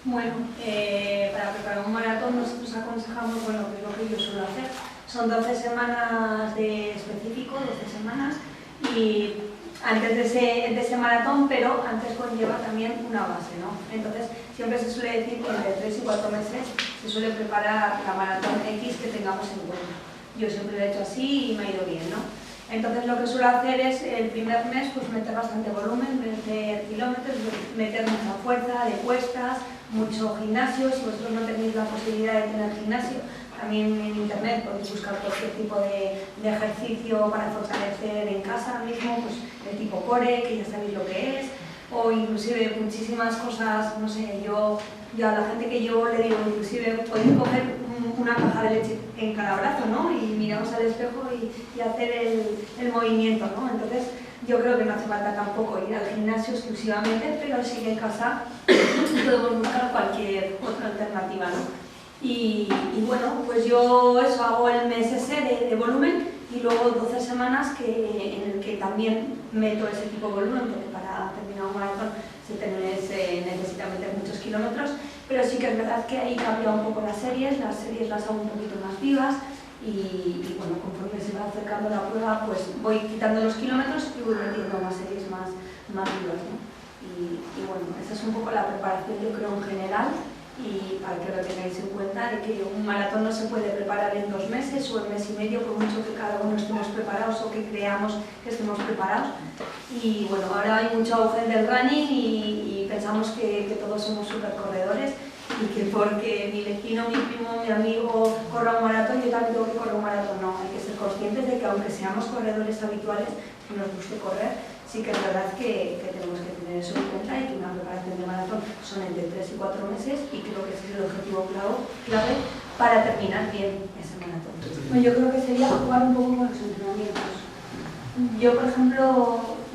Bueno, para preparar un maratón nosotros aconsejamos, bueno, que es lo que yo suelo hacer, son 12 semanas de específico, 12 semanas, y antes de ese maratón, pero antes conlleva también una base, ¿no? Entonces, siempre se suele decir que entre 3 y 4 meses se suele preparar la maratón X que tengamos en cuenta. Yo siempre lo he hecho así y me ha ido bien, ¿no? Entonces lo que suelo hacer es el primer mes pues meter bastante volumen, meter kilómetros, meter mucha fuerza de cuestas, mucho gimnasio. Si vosotros no tenéis la posibilidad de tener gimnasio, también en internet podéis buscar cualquier tipo de ejercicio para fortalecer en casa mismo, pues el tipo core, que ya sabéis lo que es, o inclusive muchísimas cosas, no sé, yo a la gente que yo le digo, inclusive podéis coger una caja de leche en cada brazo, ¿no? Y miramos al espejo y hacer el movimiento, ¿no? Entonces yo creo que no hace falta tampoco ir al gimnasio exclusivamente, pero sí que en casa podemos buscar cualquier otra alternativa, ¿no? Y bueno, pues yo eso hago el mes ese de volumen y luego 12 semanas en el que también meto ese tipo de volumen, porque para terminar un maratón se necesita meter muchos kilómetros, pero sí que es verdad que ahí cambia un poco las series las hago un poquito más vivas y bueno, conforme se va acercando la prueba, pues voy quitando los kilómetros y voy metiendo más series más vivas, ¿no? Y bueno, esa es un poco la preparación, yo creo, en general. Y para que lo tengáis en cuenta de que un maratón no se puede preparar en 2 meses o en mes y medio, por mucho que cada uno estemos preparados o que creamos que estemos preparados. Y bueno, ahora hay mucho auge del running y pensamos que todos somos súper corredores y que porque mi vecino, mi primo, mi amigo corra un maratón, yo también tengo que correr un maratón. No, hay que ser conscientes de que aunque seamos corredores habituales, que nos guste correr, sí que es verdad que tenemos que tener eso en cuenta y que una preparación de maratón son entre 3 y 4 meses y creo que ese es el objetivo clave para terminar bien ese maratón. Bueno, yo creo que sería jugar un poco con los entrenamientos. Yo, por ejemplo,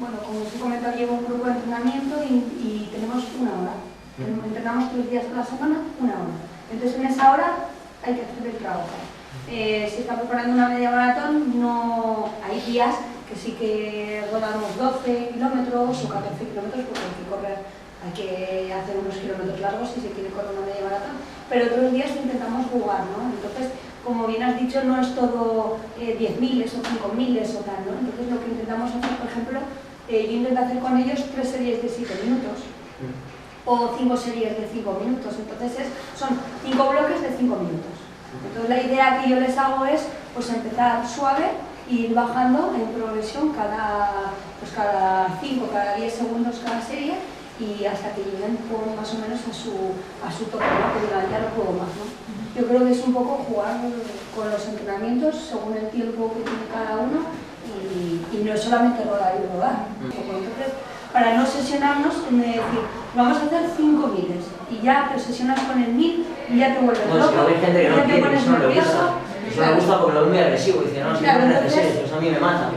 bueno, como os he comentado, llevo un grupo de entrenamiento y tenemos una hora. Entrenamos 3 días a la semana, una hora. Entonces en esa hora hay que hacer el trabajo. Si está preparando una media maratón, no hay días que sí que rodamos 12 kilómetros o 14 kilómetros porque hay que hacer unos kilómetros largos si se quiere correr una media maratón, pero otros días intentamos jugar, ¿no? Entonces, como bien has dicho, no es todo 10.000 o 5.000 o tal, ¿no? Entonces lo que intentamos hacer, por ejemplo, yo intento hacer con ellos 3 series de 7 minutos o 5 series de 5 minutos, entonces son 5 bloques de 5 minutos. Entonces la idea que yo les hago es pues empezar suave y ir bajando en progresión cada 5, cada 10 segundos cada serie y hasta que lleguen más o menos a su tope, ¿no? Que digan, ya no puedo más, ¿no? Yo creo que es un poco jugar con los entrenamientos según el tiempo que tiene cada uno y no es solamente rodar y rodar. Entonces, para no sesionarnos, en decir, vamos a hacer 5 miles y ya te obsesionas con el 1000 y ya te vuelves loco, hay gente que no ya te quiere, pones eso no le nervioso. Eso me gusta porque lo es muy agresivo, dice, no, si no es necesario, eso a mí me mata.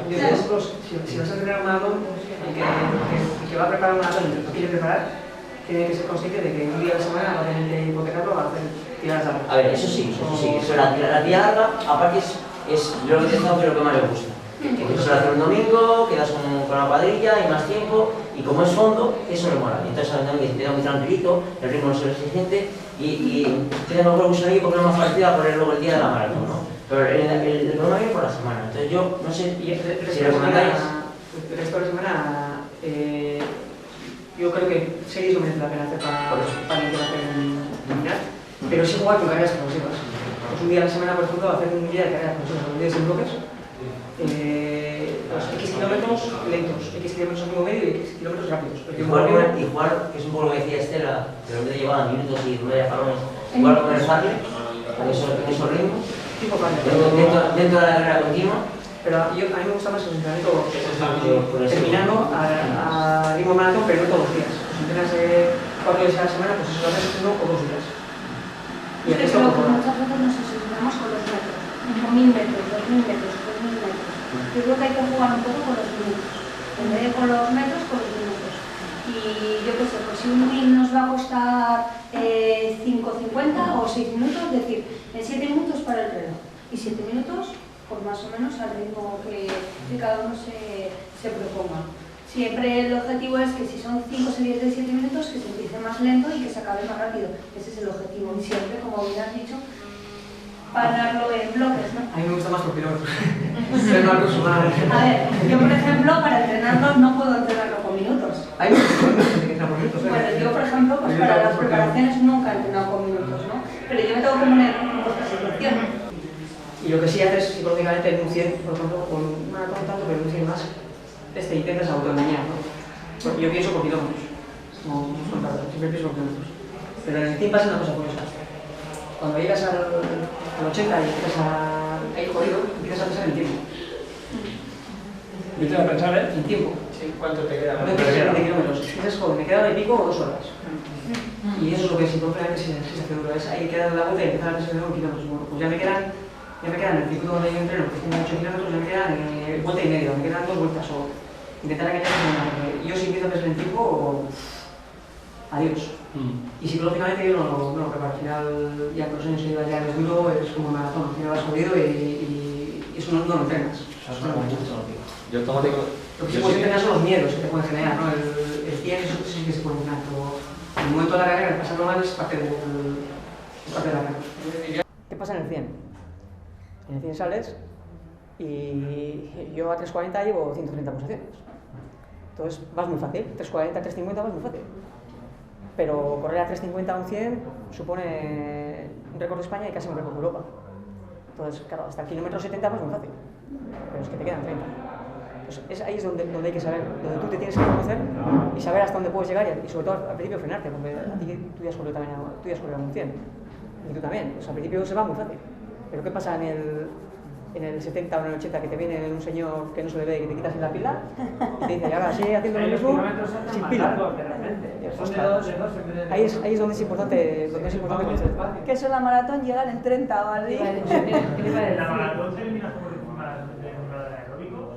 Si vas a entrenar un maratón, el que va a preparar un maratón y lo quiere preparar, tiene que ser consciente de que un día a la semana va a tener que hipotecarlo a hacer tiradas largas. A ver, eso sí, la tira larga, aparte es yo lo que he pensado que es lo que más le gusta. Porque eso lo hace un domingo, quedas con la cuadrilla, hay más tiempo, y como es fondo, eso me mola. Entonces también queda muy tranquilito, el ritmo no es exigente, y tengo que usar ahí porque no es más parecido a poner luego el día de la maratón, ¿no? Pero el programa viene por la semana, entonces yo no sé si recomendáis. El resto de la semana, yo creo que series no merece la pena hacer para terminar, pero sí jugar con carreras explosivas. Pues un día a la semana, por ejemplo, hacer un día de carreras explosivas, un día de bloques. Los X kilómetros lentos, X kilómetros a medio y X kilómetros rápidos. Y jugar, que es un poco lo que decía Estela, de lo que llevaba minutos y 9 escalones, jugar con el farle, con esos ritmos, tipo farle. Dentro de la carrera continua. Pero a mí me gusta más el entrenamiento terminando a ritmo maratón, pero no todos los días. Si entrenas 4 días a la semana, pues eso lo haces 1 o 2 días. Y esto muchas veces nos obsesionamos con los metros, 5.000 metros, 2.000 metros, 3.000 metros. Yo creo que hay que jugar un poco con los minutos, en vez de con los metros, con los minutos. Y yo qué sé, pues si un mil nos va a costar 5.50 o 6 minutos, es decir, en 7 minutos para el reloj y 7 minutos, pues más o menos al ritmo que cada uno se proponga. Siempre el objetivo es que si son 5 series de 7 minutos, que se empiece más lento y que se acabe más rápido. Ese es el objetivo. Y siempre, como bien has dicho, pararlo en bloques, ¿no? A mí me gusta más por kilómetros. Ser más personal. A ver, yo por ejemplo, para entrenarlo no puedo entrenarlo con minutos. Hay muchos kilómetros que entrenan por minutos, ¿eh? Bueno, yo por ejemplo, pues para las preparaciones nunca he entrenado con minutos, ¿no? Pero yo me tengo que poner en vuestra situación. Y lo que sí haces psicológicamente en un 100, por ejemplo, con una tanto, pero en un 100 más, intentas autoengañar, ¿no? Porque yo pienso por kilómetros, no son para siempre pienso por kilómetros. Pero en el 100 pasa una cosa curiosa. Cuando llegas al 80 y empiezas a ir jodido, empiezas a pensar en el tiempo. ¿Empiezas a pensar en tiempo? Sí, ¿cuánto te queda? No empiezas en 20 kilómetros, piensas, joder, me queda hora y pico o 2 horas. Y eso es lo que psicológicamente se hace duro, es hay que dar la vuelta y empezar a pensar en 9 kilómetros. Bueno, pues ya me quedan en el circuito donde yo entreno, que tiene 8 kilómetros, ya me quedan vuelta y media, me quedan 2 vueltas, o intentar engañarme con una. Yo si empiezo a pensar en tiempo, adiós. Y psicológicamente yo no lo preparo. Al final, ya con los años que llevas ya es duro, es como un maratón, al final vas jodido y eso no lo entrenas. Yo automático. Lo que sí puedes entrenar son los miedos que te pueden generar, ¿no? El 100 eso sí que se puede entrenar, pero en el momento de la carrera, el pasarlo mal es parte de la carrera. ¿Qué pasa en el 100? En el 100 sales y yo a 3.40 llevo 130 pulsaciones. Entonces vas muy fácil, 3.40, 3.50 vas muy fácil. Pero correr a 3.50 a un 100 supone un récord de España y casi un récord de Europa. Entonces, claro, hasta el kilómetro 70 vas muy fácil, pero es que te quedan 30. Pues ahí es donde hay que saber, donde tú te tienes que conocer y saber hasta dónde puedes llegar y sobre todo al principio frenarte, porque a ti tú ya has corrido también, tú ya has corrido a un 100 y tú también, pues al principio se va muy fácil. Pero ¿qué pasa en el 70 o en el 80 que te viene un señor que no se le ve, que te quitas en la pila y te dice, ahora sigue haciendo lo mismo sin pila? Ahí es donde es importante conocer. Que eso en la maratón llegar en 30 o así. ¿En la maratón terminas por encima de un aeróbico?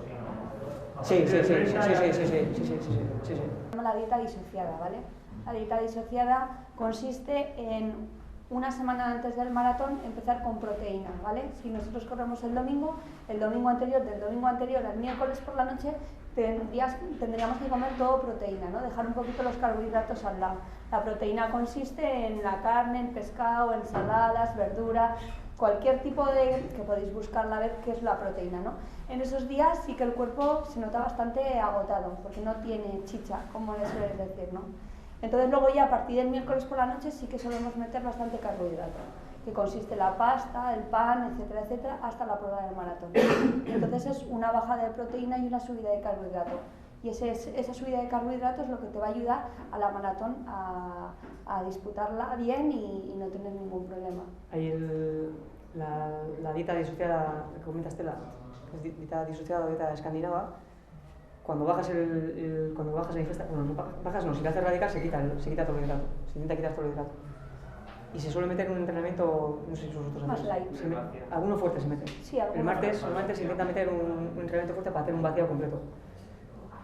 Sí. La dieta disociada, ¿vale? La dieta disociada consiste en una semana antes del maratón empezar con proteína, ¿vale? Si nosotros corremos el domingo anterior, del domingo anterior al miércoles por la noche, tendríamos que comer todo proteína, ¿no? Dejar un poquito los carbohidratos al lado. La proteína consiste en la carne, en pescado, ensaladas, verdura, cualquier tipo de que podéis buscarla a ver qué es la proteína, ¿no? En esos días sí que el cuerpo se nota bastante agotado, porque no tiene chicha, como le suelen decir, ¿no? Entonces luego ya a partir del miércoles por la noche sí que solemos meter bastante carbohidrato, que consiste la pasta, el pan, etcétera, etcétera, hasta la prueba del maratón. Entonces es una bajada de proteína y una subida de carbohidrato. Y esa subida de carbohidratos es lo que te va a ayudar a la maratón a disputarla bien y no tener ningún problema. Hay la dieta disociada que comenta Estela, es dieta disociada o dieta escandinava. Cuando bajas la ingesta, si la haces radical se quita todo el hidrato, se intenta quitar todo el hidrato. Y se suele meter un entrenamiento, no sé si vosotros más light. Alguno fuerte se mete. Sí, el martes se intenta meter un entrenamiento fuerte para hacer un vaciado completo.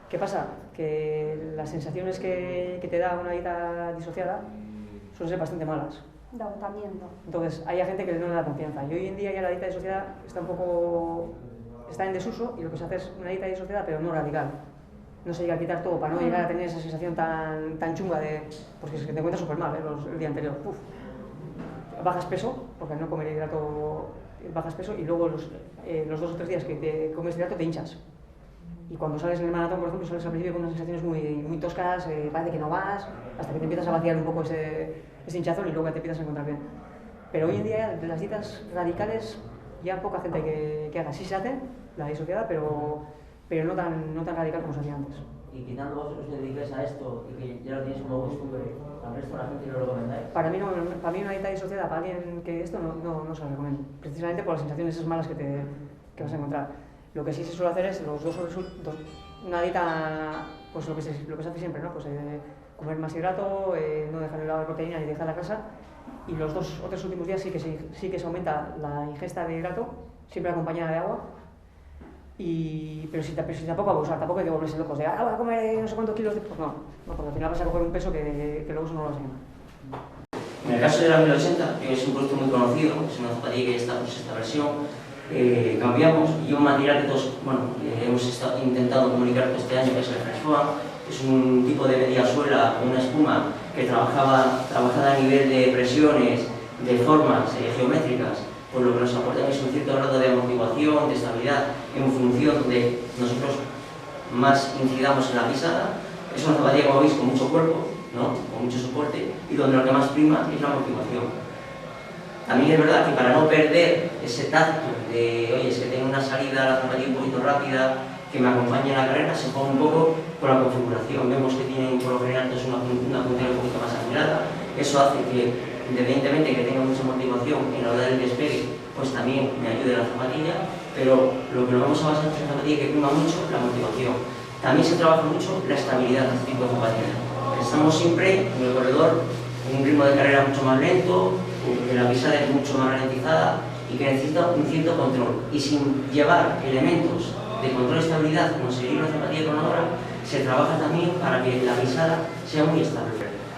¿Qué pasa? Que las sensaciones que te da una dieta disociada suelen ser bastante malas. De agotamiento. Entonces, hay gente que no le da confianza. Y hoy en día ya la dieta disociada está en desuso y lo que se hace es una dieta disociada pero no radical. No se llega a quitar todo para no llegar a tener esa sensación tan chunga de... Porque es que te encuentras súper mal el día anterior. Bajas peso, porque al no comer hidrato bajas peso y luego los 2 o 3 días que te comes hidrato te hinchas. Y cuando sales en el maratón, por ejemplo, sales al principio con unas sensaciones muy toscas, parece que no vas, hasta que te empiezas a vaciar un poco ese hinchazón y luego ya te empiezas a encontrar bien. Pero hoy en día, de las dietas radicales, ya poca gente que haga. Sí se hace, la disociada, pero no tan radical como se hacía antes. Y quitando vosotros que dedicáis a esto y que ya lo tenéis como costumbre, ¿al resto de la gente lo recomendáis? Para mí una dieta disociada, para alguien que esto no se lo recomiendo. Precisamente por las sensaciones esas malas que vas a encontrar. Lo que sí se suele hacer es una dieta, pues lo que se hace siempre, ¿no? Pues comer más hidrato, no dejar el lado de proteína ni dejar la grasa. Y los 2 o 3 últimos días sí que se aumenta la ingesta de hidrato, siempre acompañada de agua. Pero si tampoco abusar, tampoco hay que volverse locos de voy a comer no sé cuántos kilos de... Pues no, porque al final vas a coger un peso que luego eso no lo vas a llenar. En el caso de la 1080, que es un producto muy conocido, es una zapatilla que está pues esta versión, cambiamos, y un material que todos hemos intentado comunicar todo este año, que es el Fresh-Foam. Es un tipo de media suela, una espuma que trabajada a nivel de presiones, de formas geométricas, por lo que nos aporta es un cierto grado de amortiguación, de estabilidad, en función de nosotros más incidamos en la pisada. Es una zapatilla, como veis, con mucho cuerpo, ¿no? Con mucho soporte, y donde lo que más prima es la amortiguación. También es verdad que para no perder ese tacto de, oye, es que tengo una salida a la zapatilla un poquito rápida, que me acompañe en la carrera, se juega un poco con la configuración. Vemos que tienen por lo general una puntera un poquito más afilada. Eso hace que, independientemente de que tenga mucha motivación en la hora del despegue, pues también me ayude la zapatilla, pero lo que nos vamos a basar en esta zapatilla que prima mucho la motivación. También se trabaja mucho la estabilidad de este tipo de zapatilla. Estamos siempre en el corredor con un ritmo de carrera mucho más lento, que la pisada es mucho más ralentizada y que necesita un cierto control. Y sin llevar elementos de control de estabilidad, como sería una zapatilla cronadora, se trabaja también para que la pisada sea muy estable.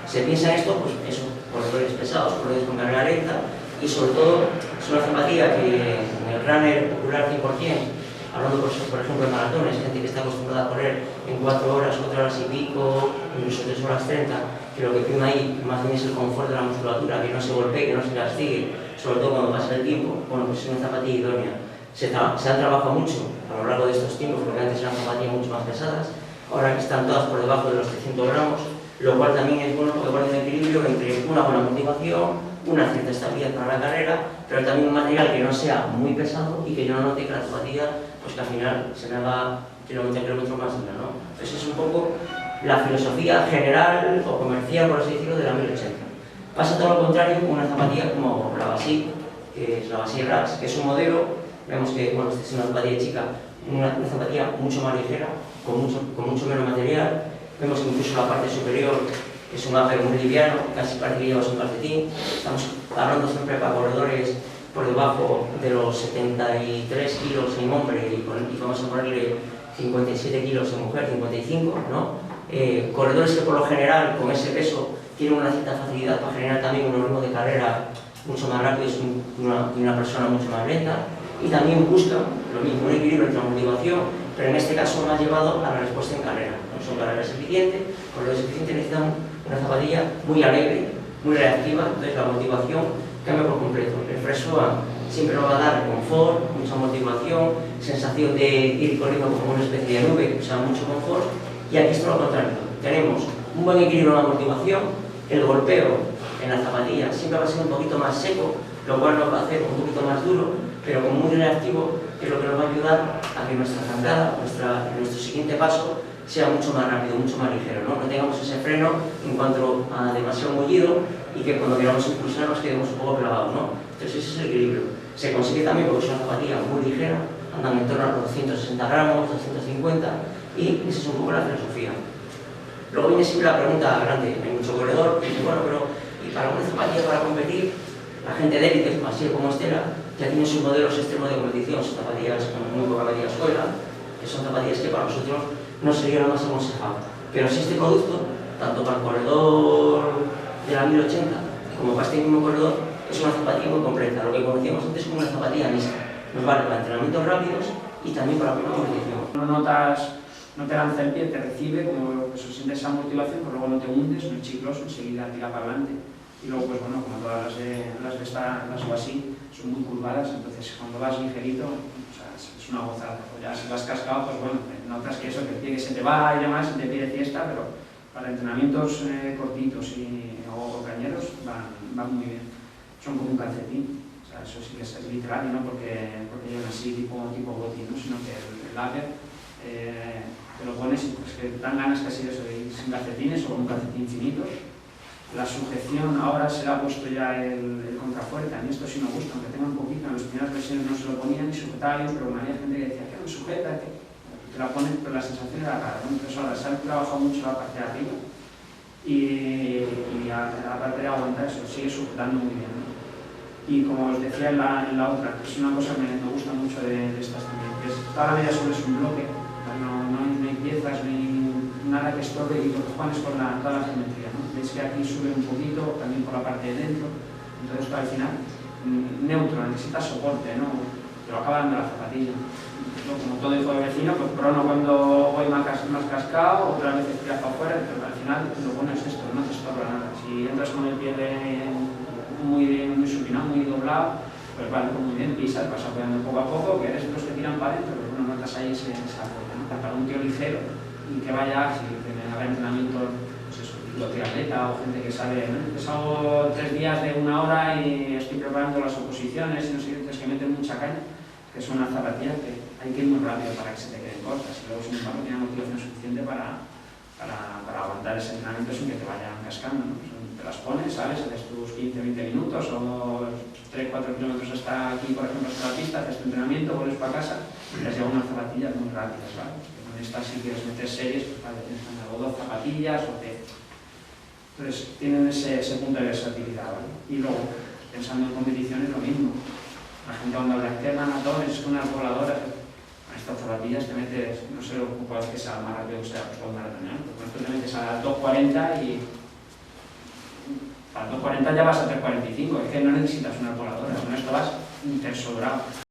Se piensa en esto, pues eso, corredores pesados, corredores con carga lenta, y sobre todo es una zapatilla que en el runner popular 100%, hablando por ejemplo de maratones, gente que está acostumbrada a correr en 4 horas, 4 horas y pico, incluso 3 horas 30, que lo que prima ahí más bien es el confort de la musculatura, que no se golpee, que no se castigue, sobre todo cuando pasa el tiempo. Bueno, pues es una zapatilla idónea. Se ha trabajado mucho a lo largo de estos tiempos, porque antes eran zapatillas mucho más pesadas, ahora que están todas por debajo de los 300 gramos, lo cual también es bueno porque pone un equilibrio entre una buena motivación, una cierta estabilidad para la carrera, pero también un material que no sea muy pesado y que yo no note que la zapatilla, pues que al final se me haga kilómetros más linda, ¿no? Eso es un poco la filosofía general o comercial, por así decirlo, de la 1080. Pasa todo lo contrario con una zapatilla como la Basic, que es la Basic Rax, que es un modelo. Vemos que, bueno, esta es una zapatilla chica, una zapatilla mucho más ligera, con mucho menos material. Vemos que incluso la parte superior es un upper muy liviano, casi parece que llevas un calcetín. Estamos hablando siempre para corredores por debajo de los 73 kilos en hombre y vamos a ponerle 57 kilos en mujer, 55, ¿no? Corredores que por lo general, con ese peso, tienen una cierta facilidad para generar también un ritmo de carrera mucho más rápido y una persona mucho más lenta. Y también buscan lo mismo, un equilibrio entre la motivación, pero en este caso más llevado a la respuesta en carrera. No son carreras eficientes, por lo eficiente necesitan una zapatilla muy alegre, muy reactiva, entonces la motivación cambia por completo. El Fresh-Foam siempre nos va a dar confort, mucha motivación, sensación de ir corriendo como una especie de nube, o sea, mucho confort, y aquí es todo lo contrario. Tenemos un buen equilibrio en la motivación, el golpeo en la zapatilla siempre va a ser un poquito más seco, lo cual nos va a hacer un poquito más duro, pero como muy reactivo, que es lo que nos va a ayudar a que nuestra zancada, nuestro siguiente paso, sea mucho más rápido, mucho más ligero, ¿no? No tengamos ese freno en cuanto a demasiado mullido y que cuando queramos impulsar nos quedemos un poco clavados, ¿no? Entonces ese es el equilibrio. Se consigue también porque es una zapatilla muy ligera, andan en torno a los 260 gramos, 250, y esa es un poco la filosofía. Luego viene siempre la pregunta grande, hay mucho corredor que dice, bueno, pero ¿y para una zapatilla para competir? La gente de élite, así como Estela, ya tiene sus modelos extremos de competición, son zapatillas con muy poca medida suela, que son zapatillas que para nosotros no sería lo más aconsejable. Pero si este producto, tanto para el corredor de la 1080 como para este mismo corredor, es una zapatilla muy completa, lo que conocíamos antes como una zapatilla mixta. Nos vale para entrenamientos rápidos y también para la competición. No te lanza el pie, te recibe, como pues, sientes esa motivación, pero luego no te hundes, no es chicloso, enseguida tira para adelante. Y luego, pues bueno, como todas las o así, son muy curvadas, entonces cuando vas ligerito, o sea, es una gozada. O ya si vas cascado, pues bueno, notas que eso, que el pie que se te va y demás, te pide fiesta, pero para entrenamientos cortitos o cañeros van muy bien. Son como un calcetín, o sea, eso sí que es literal, y no porque llevan así tipo boti, ¿no? Sino que el upper te lo pones y pues que dan ganas casi de eso, de ir sin calcetines o con un calcetín finito. La sujeción ahora se le ha puesto ya el contrafuerte, a mí esto sí me gusta, aunque tenga un poquito, en las primeras versiones no se lo ponían y sujetaba bien, pero había gente que decía, ¿qué me sujeta? Te la pones, pero la sensación era rara, ¿no? Entonces ahora se ha trabajado mucho la parte de arriba y la parte de aguantar eso, sigue sujetando muy bien, ¿no? Y como os decía en la otra, que es una cosa que me gusta mucho de estas también, que es toda la media suela es un bloque, no hay piezas ni nada que estorbe y lo que juegan es con toda la geometría, ¿no? Veis que aquí sube un poquito, también por la parte de dentro, entonces al final neutro, necesita soporte, ¿no? te lo acaba dando la zapatilla. Yo, como todo hijo de vecino, pues crono cuando voy más cascado, otras veces tiras para afuera, pero al final lo bueno es esto, no te estorba nada. Si entras con el pie muy supinado, muy doblado, pues vale, pues muy bien, pisas, vas apoyando poco a poco, que eres los que tiran para adentro, pero bueno, notas ahí ese apoyo, ¿no? Para un tío ligero y que vaya, si haga entrenamiento, pues eso, tipo triatleta o gente que sabe, ¿no? Pues hago 3 días de 1 hora y estoy preparando las oposiciones y no sé, tienes que meter mucha caña, que son unas zapatillas que hay que ir muy rápido para que se te queden cortas y luego sin embargo tiene motivación suficiente para aguantar ese entrenamiento sin que te vayan cascando, ¿no? Te las pones, ¿sabes? Haces tus 15-20 minutos o 3-4 kilómetros hasta aquí, por ejemplo, hasta la pista, haces tu entrenamiento, vuelves para casa y te has llevado unas zapatillas muy rápidas, ¿vale? Con estas, si quieres meter series, pues vale, tienes que andar o 2 zapatillas o te... Entonces, tienen ese punto de versatilidad, ¿vale? Y luego, pensando en competiciones, lo mismo. La gente cuando habla de maratón es una voladora. Con estas zapatillas te metes, no sé lo que sea más rápido que sea, pues con maratón, ¿no? Con esto te metes a 2.40 y para 2.40 ya vas a 3.45, es que no necesitas una voladora, con esto vas intersobrado.